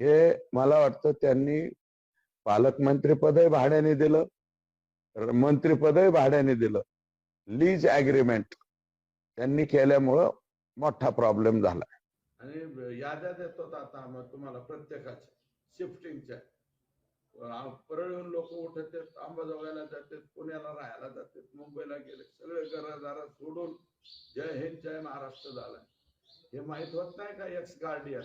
हे मला वाटतं त्यांनी पालकमंत्रीपदही भाड्याने दिलं, मंत्रीपदही भाड्याने दिलं. लीज ॲग्रीमेंट त्यांनी केल्यामुळं मोठा प्रॉब्लेम झाला. आणि याद्या देतात आता मग तुम्हाला प्रत्येकाच्या शिफ्टिंगच्या. परळून लोक उठतात, अंबाजोगाईला जातात, पुण्याला राहायला जातात, मुंबईला गेले, सगळे घरदार सोडून जय हिंद जय महाराष्ट्र झालाय. हे माहित होत नाही का एक्स गार्डियन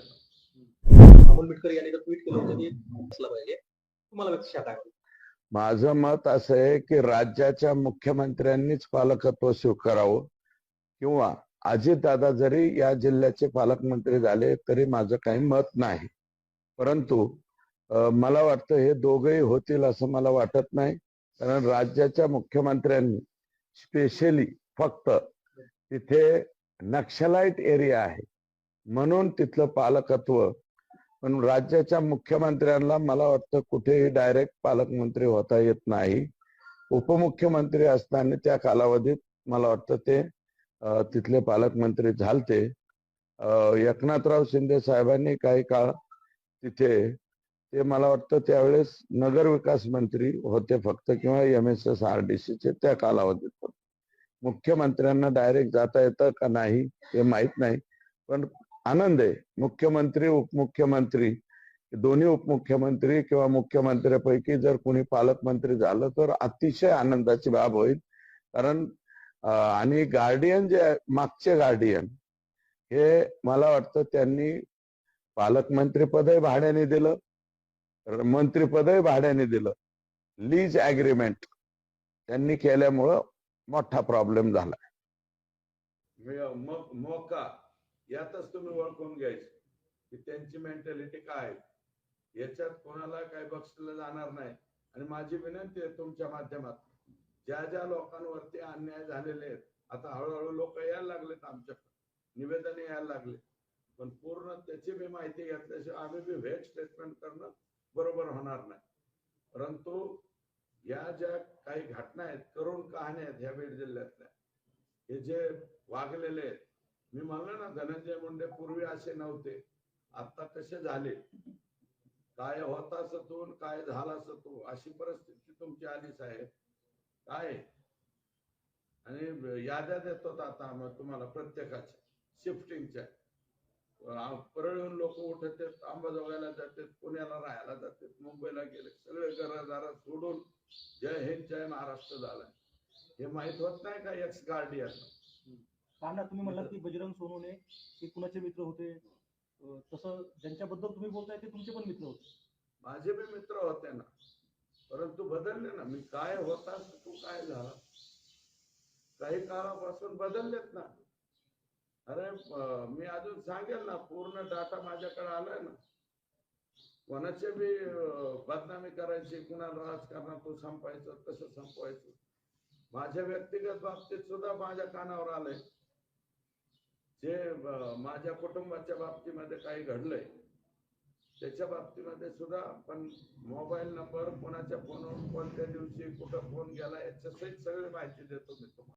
अमोल मिटकर यांनी ट्विट केलं होतं की असलं पाहिजे. तुम्हाला व्यक्तिशः काय वाटतं? माझं मत असं आहे की राज्याच्या मुख्यमंत्र्यांनीच पालकत्व स्वीकारावं, किंवा अजितदादा जरी या जिल्ह्याचे पालकमंत्री झाले तरी माझं काही मत नाही. परंतु मला वाटतं हे दोघेही होतील असं मला वाटत नाही. कारण राज्याच्या मुख्यमंत्र्यांनी स्पेशली फक्त तिथे नक्षलाईट एरिया आहे म्हणून तिथलं पालकत्व, पण राज्याच्या मुख्यमंत्र्यांना मला वाटतं कुठेही डायरेक्ट पालकमंत्री होता येत नाही. उपमुख्यमंत्री असताना त्या कालावधीत मला वाटतं ते तिथले पालकमंत्री झालते. एकनाथराव शिंदे साहेबांनी काही काळ तिथे, ते मला वाटतं त्यावेळेस नगर विकास मंत्री होते फक्त, किंवा MSSRDC चे त्या कालावधीत. मुख्यमंत्र्यांना डायरेक्ट जाता येतं का नाही हे माहित नाही, पण आनंद आहे मुख्यमंत्री उपमुख्यमंत्री दोन्ही उपमुख्यमंत्री किंवा मुख्यमंत्र्यापैकी जर कोणी पालकमंत्री झालं तर अतिशय आनंदाची बाब होईल. कारण आणि गार्डियन जे मागचे गार्डियन हे मला वाटतं त्यांनी पालकमंत्रीपदही भाड्याने दिलं, मंत्रीपदही भाड्याने दिलं. लीज ॲग्रीमेंट त्यांनी केल्यामुळं मोठा प्रॉब्लेम झाला. मोका यातच तुम्ही ओळखून घ्यायचं की त्यांची मेंटॅलिटी काय आहे. याच्यात कोणाला काही बक्षिलं जाणार नाही. आणि माझी विनंती आहे तुमच्या माध्यमातून, ज्या ज्या लोकांवरती अन्याय झालेले आहेत, आता हळूहळू लोक यायला लागलेत, आमच्याकडे निवेदन यायला लागले, पण पूर्ण त्याची बी माहिती घेतल्याशिवाय आम्ही बी व्हेट स्टेटमेंट करणं बरोबर होणार नाही. परंतु या ज्या काही घटना आहेत, करुण कहाण्या आहेत ह्या बीड जिल्ह्यातल्या, हे जे वागलेले आहेत, मी म्हणलं ना धनंजय मुंडे पूर्वी असे नव्हते, आता कसे झाले, काय होता सतून काय झाला सतू, अशी परिस्थिती तुमची आली साहेब. काय आणि याद्या देतात आता मग तुम्हाला प्रत्येकाच्या शिफ्टिंगच्या. परळून लोक उठतात, अंबाजोगाईला जातात, पुण्याला राहायला जातात, मुंबईला गेले, सगळे घरदार सोडून जय हिंद जय महाराष्ट्र झालाय. हे माहित होत नाही का एक्स गार्डियन. काना तुम्ही म्हणलात की बजरंग सोनवणे हे कुणाचे मित्र होते, तसं ज्यांच्याबद्दल तुम्ही बोलताय ते तुमचे पण मित्र होते? माझे बी मित्र होते ना, परंतु बदलले ना. मी काय होता तू काय झाला, काही काळापासून बदललेत ना. अरे मी अजून सांगेल ना, पूर्ण डाटा माझ्याकडे आलाय ना. कोणाचे बी बदनामी करायची, कुणाला राजकारणातून संपायचं, कसं संपवायचं, माझ्या व्यक्तिगत बाबतीत सुद्धा माझ्या कानावर आलंय. जे माझ्या कुटुंबाच्या बाबतीमध्ये काही घडलंय त्याच्या बाबतीमध्ये सुद्धा. पण मोबाईल नंबर, कोणाच्या फोनवर कोणत्या दिवशी कुठं फोन गेला याच्या सहित सगळी माहिती देतो मी तुम्हाला.